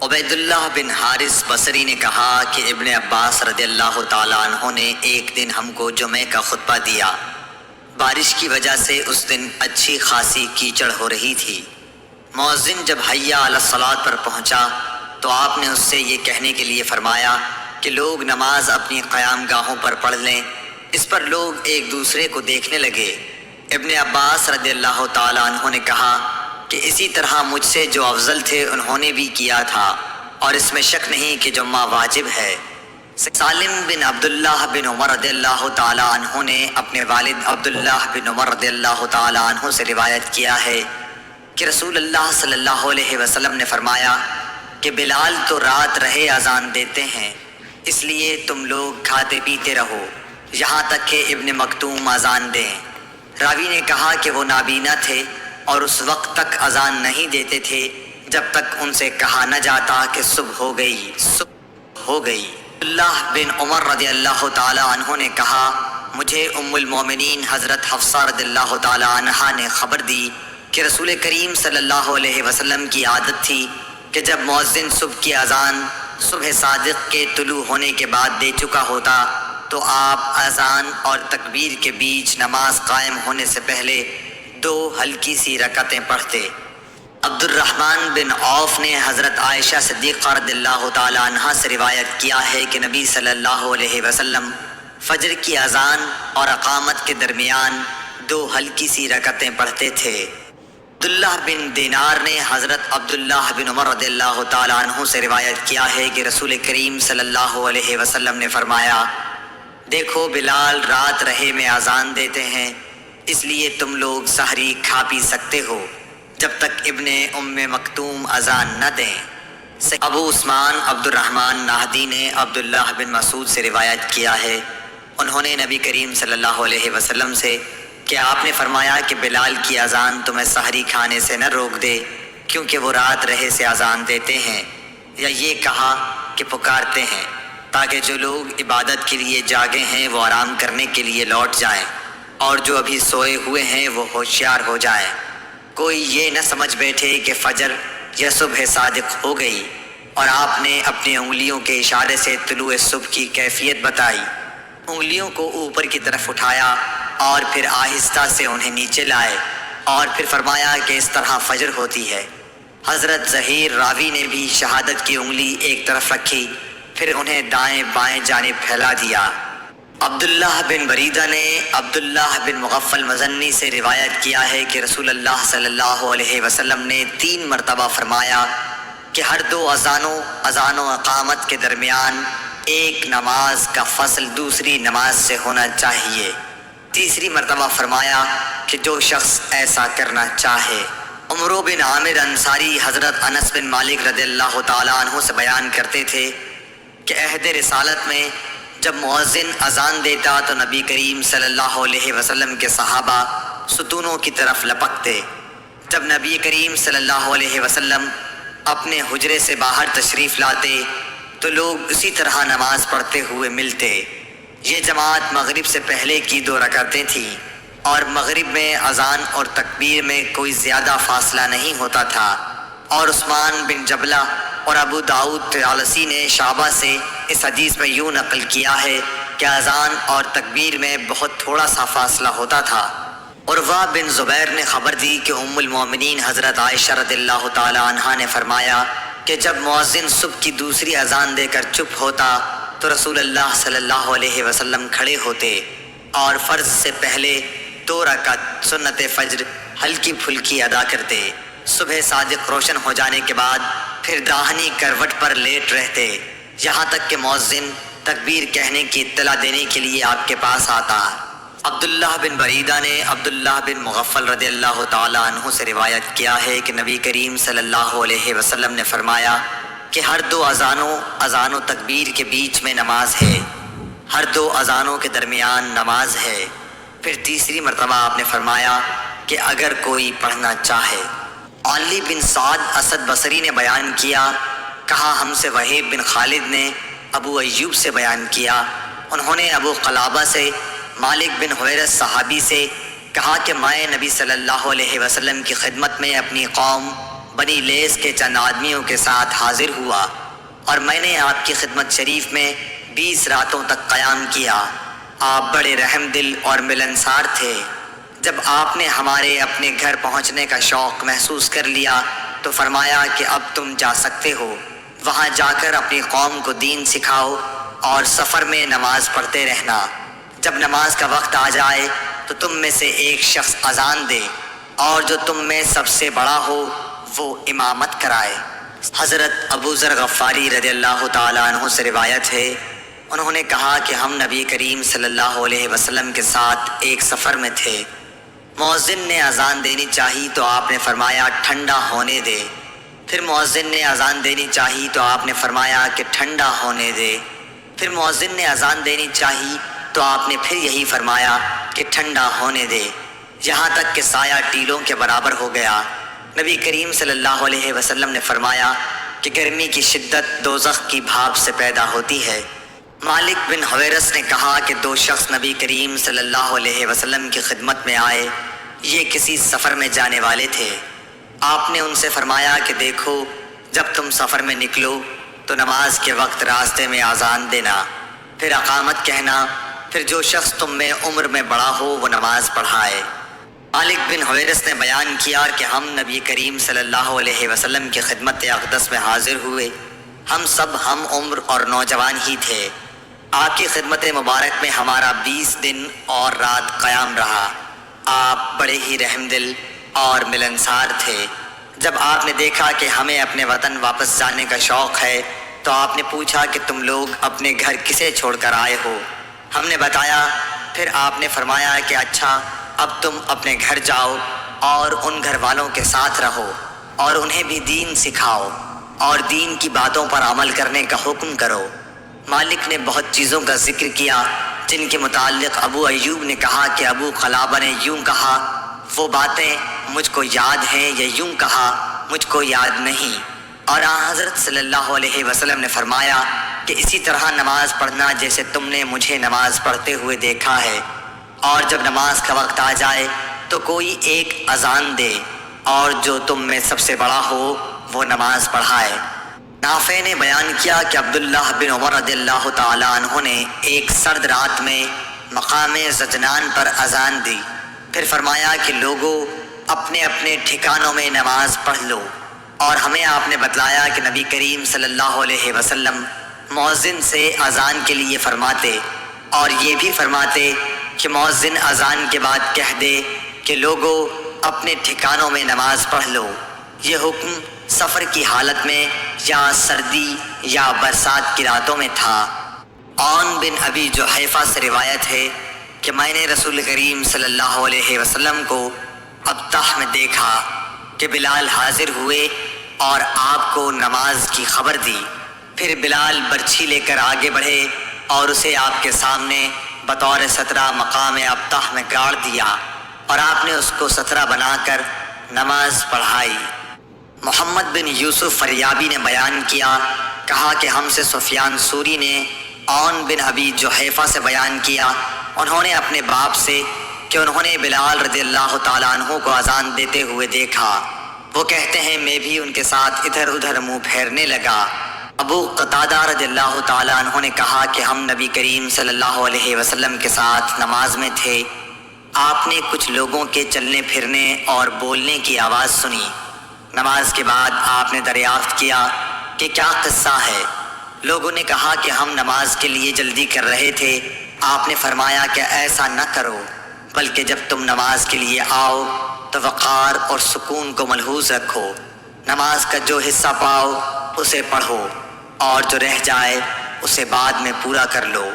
عبید اللہ بن حارث بصری نے کہا کہ ابن عباس رضی اللہ تعالیٰ عنہ نے ایک دن ہم کو جمعے کا خطبہ دیا۔ بارش کی وجہ سے اس دن اچھی خاصی کیچڑ ہو رہی تھی۔ مؤذن جب حی علی الصلاۃ پر پہنچا تو آپ نے اس سے یہ کہنے کے لیے فرمایا کہ لوگ نماز اپنی قیام گاہوں پر پڑھ لیں۔ اس پر لوگ ایک دوسرے کو دیکھنے لگے۔ ابن عباس رضی اللہ تعالیٰ عنہ نے کہا کہ اسی طرح مجھ سے جو افضل تھے انہوں نے بھی کیا تھا، اور اس میں شک نہیں کہ جمعہ واجب ہے۔ سالم بن عبداللہ بن عمر رضی اللہ تعالیٰ عنہ نے اپنے والد عبداللہ بن عمر رضی اللہ تعالیٰ عنہ سے روایت کیا ہے کہ رسول اللہ صلی اللہ علیہ وسلم نے فرمایا کہ بلال تو رات رہے اذان دیتے ہیں، اس لیے تم لوگ کھاتے پیتے رہو یہاں تک کہ ابن مکتوم اذان دیں۔ راوی نے کہا کہ وہ نابینا تھے اور اس وقت تک اذان نہیں دیتے تھے جب تک ان سے کہا نہ جاتا کہ صبح ہو گئی، صبح ہو گئی۔ اللہ بن عمر رضی اللہ تعالی عنہ نے کہا مجھے ام المومنین حضرت حفصہ رضی اللہ تعالی عنہا نے خبر دی کہ رسول کریم صلی اللہ علیہ وسلم کی عادت تھی کہ جب مؤذن صبح کی اذان صبح صادق کے طلوع ہونے کے بعد دے چکا ہوتا تو آپ اذان اور تکبیر کے بیچ نماز قائم ہونے سے پہلے 2 ہلکی سی رکعتیں پڑھتے۔ عبد الرحمن بن عوف نے حضرت عائشہ صدیقہ رضی اللہ تعالی عنہا سے روایت کیا ہے کہ نبی صلی اللہ علیہ وسلم فجر کی اذان اور اقامت کے درمیان 2 ہلکی سی رکعتیں پڑھتے تھے۔ عبداللہ بن دینار نے حضرت عبداللہ بن عمر رضی اللہ تعالی عنہ سے روایت کیا ہے کہ رسول کریم صلی اللہ علیہ وسلم نے فرمایا دیکھو بلال رات رہے میں اذان دیتے ہیں، اس لیے تم لوگ سحری کھا پی سکتے ہو جب تک ابن ام مکتوم اذان نہ دیں۔ ابو عثمان عبد الرحمن نہدی نے عبداللہ بن مسعود سے روایت کیا ہے، انہوں نے نبی کریم صلی اللہ علیہ وسلم سے کہ آپ نے فرمایا کہ بلال کی اذان تمہیں سحری کھانے سے نہ روک دے کیونکہ وہ رات رہے سے اذان دیتے ہیں، یا یہ کہا کہ پکارتے ہیں تاکہ جو لوگ عبادت کے لیے جاگے ہیں وہ آرام کرنے کے لیے لوٹ جائیں اور جو ابھی سوئے ہوئے ہیں وہ ہوشیار ہو جائیں۔ کوئی یہ نہ سمجھ بیٹھے کہ فجر یا صبح صادق ہو گئی اور آپ نے اپنی انگلیوں کے اشارے سے طلوع صبح کی کیفیت بتائی۔ انگلیوں کو اوپر کی طرف اٹھایا اور پھر آہستہ سے انہیں نیچے لائے اور پھر فرمایا کہ اس طرح فجر ہوتی ہے۔ حضرت ظہیر راوی نے بھی شہادت کی انگلی ایک طرف رکھی پھر انہیں دائیں بائیں جانب پھیلا دیا۔ عبداللہ بن بریدہ نے عبداللہ بن مغفل مزنی سے روایت کیا ہے کہ رسول اللہ صلی اللہ علیہ وسلم نے 3 مرتبہ فرمایا کہ ہر 2 اذان و اقامت کے درمیان ایک نماز کا فصل دوسری نماز سے ہونا چاہیے۔ تیسری مرتبہ فرمایا کہ جو شخص ایسا کرنا چاہے۔ عمرو بن عامر انصاری حضرت انس بن مالک رضی اللہ تعالیٰ عنہ سے بیان کرتے تھے کہ عہد رسالت میں جب مؤذن اذان دیتا تو نبی کریم صلی اللہ علیہ وسلم کے صحابہ ستونوں کی طرف لپکتے۔ جب نبی کریم صلی اللہ علیہ وسلم اپنے حجرے سے باہر تشریف لاتے تو لوگ اسی طرح نماز پڑھتے ہوئے ملتے۔ یہ جماعت مغرب سے پہلے کی 2 رکعتیں تھیں اور مغرب میں اذان اور تکبیر میں کوئی زیادہ فاصلہ نہیں ہوتا تھا، اور عثمان بن جبلہ اور ابو داؤد طیالسی نے شعبہ سے اس حدیث میں یوں نقل کیا ہے کہ اذان اور تکبیر میں بہت تھوڑا سا فاصلہ ہوتا تھا۔ عروہ بن زبیر نے خبر دی کہ ام المومنین حضرت عائشہ رضی اللہ تعالی عنہا نے فرمایا کہ جب مؤذن صبح کی دوسری اذان دے کر چپ ہوتا تو رسول اللہ صلی اللہ علیہ وسلم کھڑے ہوتے اور فرض سے پہلے 2 رکعت سنت فجر ہلکی پھلکی ادا کرتے۔ صبح صادق روشن ہو جانے کے بعد پھر داہنی کروٹ پر لیٹ رہتے یہاں تک کہ مؤذن تکبیر کہنے کی اطلاع دینے کے لیے آپ کے پاس آتا۔ عبداللہ بن بریدہ نے عبداللہ بن مغفل رضی اللہ تعالیٰ عنہ سے روایت کیا ہے کہ نبی کریم صلی اللہ علیہ وسلم نے فرمایا کہ ہر 2 اذان و تکبیر کے بیچ میں نماز ہے، ہر 2 اذانوں کے درمیان نماز ہے۔ پھر تیسری مرتبہ آپ نے فرمایا کہ اگر کوئی پڑھنا چاہے۔ علی بن سعد اسد بصری نے بیان کیا، کہا ہم سے وہیب بن خالد نے ابو ایوب سے بیان کیا، انہوں نے ابو قلابہ سے مالک بن حویرث صحابی سے کہا کہ میں نبی صلی اللہ علیہ وسلم کی خدمت میں اپنی قوم بنی لیس کے چند آدمیوں کے ساتھ حاضر ہوا اور میں نے آپ کی خدمت شریف میں 20 راتوں تک قیام کیا۔ آپ بڑے رحم دل اور ملنسار تھے۔ جب آپ نے ہمارے اپنے گھر پہنچنے کا شوق محسوس کر لیا تو فرمایا کہ اب تم جا سکتے ہو، وہاں جا کر اپنی قوم کو دین سکھاؤ اور سفر میں نماز پڑھتے رہنا۔ جب نماز کا وقت آ جائے تو تم میں سے ایک شخص اذان دے اور جو تم میں سب سے بڑا ہو وہ امامت کرائے۔ حضرت ابو ذر غفاری رضی اللہ تعالیٰ عنہ سے روایت ہے، انہوں نے کہا کہ ہم نبی کریم صلی اللہ علیہ وسلم کے ساتھ ایک سفر میں تھے۔ مؤذن نے اذان دینی چاہی تو آپ نے فرمایا ٹھنڈا ہونے دے۔ پھر مؤذن نے اذان دینی چاہی تو آپ نے فرمایا کہ ٹھنڈا ہونے دے۔ پھر مؤذن نے اذان دینی چاہی تو آپ نے پھر یہی فرمایا کہ ٹھنڈا ہونے دے، یہاں تک کہ سایہ ٹیلوں کے برابر ہو گیا۔ نبی کریم صلی اللہ علیہ وسلم نے فرمایا کہ گرمی کی شدت دوزخ کی بھاپ سے پیدا ہوتی ہے۔ مالک بن حویرث نے کہا کہ 2 شخص نبی کریم صلی اللہ علیہ وسلم کی خدمت میں آئے، یہ کسی سفر میں جانے والے تھے۔ آپ نے ان سے فرمایا کہ دیکھو، جب تم سفر میں نکلو تو نماز کے وقت راستے میں اذان دینا، پھر اقامت کہنا، پھر جو شخص تم میں عمر میں بڑا ہو وہ نماز پڑھائے۔ مالک بن حویرث نے بیان کیا کہ ہم نبی کریم صلی اللہ علیہ وسلم کی خدمت اقدس میں حاضر ہوئے، ہم سب ہم عمر اور نوجوان ہی تھے۔ آپ کی خدمت مبارک میں ہمارا 20 دن اور رات قیام رہا۔ آپ بڑے ہی رحم دل اور ملنسار تھے۔ جب آپ نے دیکھا کہ ہمیں اپنے وطن واپس جانے کا شوق ہے تو آپ نے پوچھا کہ تم لوگ اپنے گھر کسے چھوڑ کر آئے ہو؟ ہم نے بتایا۔ پھر آپ نے فرمایا کہ اچھا، اب تم اپنے گھر جاؤ اور ان گھر والوں کے ساتھ رہو اور انہیں بھی دین سکھاؤ اور دین کی باتوں پر عمل کرنے کا حکم کرو۔ مالک نے بہت چیزوں کا ذکر کیا جن کے متعلق ابو ایوب نے کہا کہ ابو قلابہ نے یوں کہا، وہ باتیں مجھ کو یاد ہیں، یا یوں کہا مجھ کو یاد نہیں۔ اور حضرت صلی اللہ علیہ وسلم نے فرمایا کہ اسی طرح نماز پڑھنا جیسے تم نے مجھے نماز پڑھتے ہوئے دیکھا ہے، اور جب نماز کا وقت آ جائے تو کوئی ایک اذان دے اور جو تم میں سب سے بڑا ہو وہ نماز پڑھائے۔ نافع نے بیان کیا کہ عبداللہ بن عمر رضی اللہ تعالیٰ عنہ نے ایک سرد رات میں مقام زجنان پر اذان دی، پھر فرمایا کہ لوگوں اپنے اپنے ٹھکانوں میں نماز پڑھ لو، اور ہمیں آپ نے بتلایا کہ نبی کریم صلی اللہ علیہ وسلم مؤذن سے اذان کے لیے فرماتے اور یہ بھی فرماتے کہ مؤذن اذان کے بعد کہہ دے کہ لوگوں اپنے ٹھکانوں میں نماز پڑھ لو۔ یہ حکم سفر کی حالت میں یا سردی یا برسات کی راتوں میں تھا۔ عون بن ابی جحیفہ سے روایت ہے کہ میں نے رسول کریم صلی اللہ علیہ وسلم کو ابطح میں دیکھا کہ بلال حاضر ہوئے اور آپ کو نماز کی خبر دی۔ پھر بلال برچھی لے کر آگے بڑھے اور اسے آپ کے سامنے بطور سترہ مقام ابطح میں گاڑ دیا، اور آپ نے اس کو سترہ بنا کر نماز پڑھائی۔ محمد بن یوسف فریابی نے بیان کیا، کہا کہ ہم سے سفیان سوری نے عون بن ابی جحیفہ سے بیان کیا، انہوں نے اپنے باپ سے کہ انہوں نے بلال رضی اللہ تعالیٰ عنہ کو اذان دیتے ہوئے دیکھا، وہ کہتے ہیں میں بھی ان کے ساتھ ادھر ادھر منہ پھیرنے لگا۔ ابو قتادہ رضی اللہ تعالیٰ عنہ نے کہا کہ ہم نبی کریم صلی اللہ علیہ وسلم کے ساتھ نماز میں تھے، آپ نے کچھ لوگوں کے چلنے پھرنے اور بولنے کی آواز سنی۔ نماز کے بعد آپ نے دریافت کیا کہ کیا قصہ ہے؟ لوگوں نے کہا کہ ہم نماز کے لیے جلدی کر رہے تھے۔ آپ نے فرمایا کہ ایسا نہ کرو، بلکہ جب تم نماز کے لیے آؤ تو وقار اور سکون کو ملحوظ رکھو، نماز کا جو حصہ پاؤ اسے پڑھو اور جو رہ جائے اسے بعد میں پورا کر لو۔